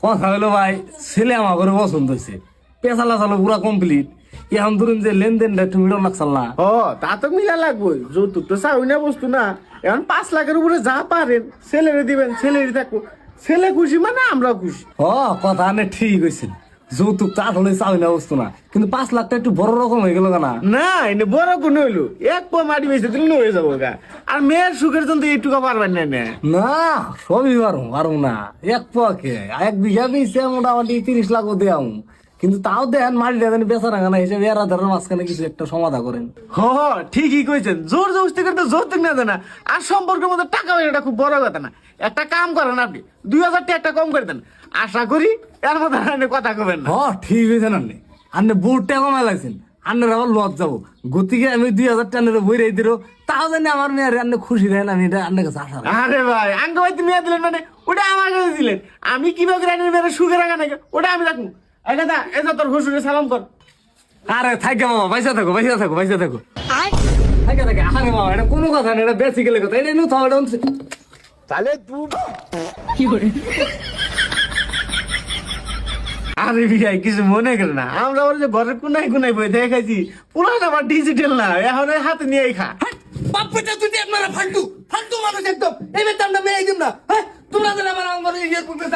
কথা হলো ভাই, ছেলে আমার ঘরে পছন্দ হয়েছে, পেশালা চালো পুরা কমপ্লিট। এখন ধরুন যে লেনদেনটা একটু মিলন লাগছাল না। ও তা তো মিলা লাগবে, যৌতুক তো চাউই না বস্তু না। এখন 5 লাখের উপরে যা পারেন ছেলেরে দিবেন, ছেলেরই থাকবো। ছেলে খুশি মানে আমরাও খুশি। কথা আনে ঠিক হয়েছিল, যৌতুক তা হলে চাই না বস্তু না, কিন্তু 5 লাখটা একটু বড় রকম হয়ে গেল না। না এনে বড় কোন হইলো, এক পা মাটি বেঁচে দিলে হয়ে যাবো গা। আর মেয়ের সুখের জন্য এইটুকু পারবেন না না। না সবই পারুম না, এক পাকে 1 বিঘা বেচে মোটামুটি 30 লাখ দেয়াম, কিন্তু তাও দেন মাটিটা দেন বেচা রাখা না হিসেবে এরাদারের মাঝখানে কিছু একটা সমাধা করেন। হ ঠিকই কইছেন, জোর জবস্তি করতে যৌতুক না দেনা। আর সম্পর্কের মধ্যে টাকা এটা খুব বড় কথা না। একটা কাম করেন আপনি 2000 টাকা একটা কম করে দেন, আশা করি এর মধ্যে আপনি কথা কবেন না। ঠিক হয়েছে আন্নে, আন্নে বুটটা কমাই লাগছেন, আন্নের আবার লজ যাবো। গতিকে আমি 2000 টাকা বই রেই দিল, তাও জানি আমার মেয়ের আন্নে খুশি দেন, আমি এটা আন্নের কাছে আশা রাখি। আরে ভাই আঙ্গ ভাই তুমি দিলেন মানে ওটা আমার কাছে দিলেন। আমি কিভাবে রানের মেয়ের সুখে রাখা নাকি ওটা আমি রাখবো। এই দাদা এই তোর শ্বশুরে সালাম কর। আরে থাকে মামা, পয়সা থাকো পয়সা থাকো পয়সা থাকো থাকে থাকে। আরে মামা এটা কোনো কথা না, এটা বেসিক্যালি কথা, এটা নিউ থাও। তাহলে তুই আরে ভাই কিছু মনে করে না, আমরা ওর যে ঘরের কোনায় কোনায় বই দেখাইছি, পুরান আমার ডিজিটাল না, এখন ওই হাতে নিয়েই খা। বাপ্পাটা তুই আপনারা ফালতু ফালতু মানুষ একদম, এই বেতনটা মেয়ে দিম না। হ্যাঁ তোমরা যেন আমার ইয়ে করতে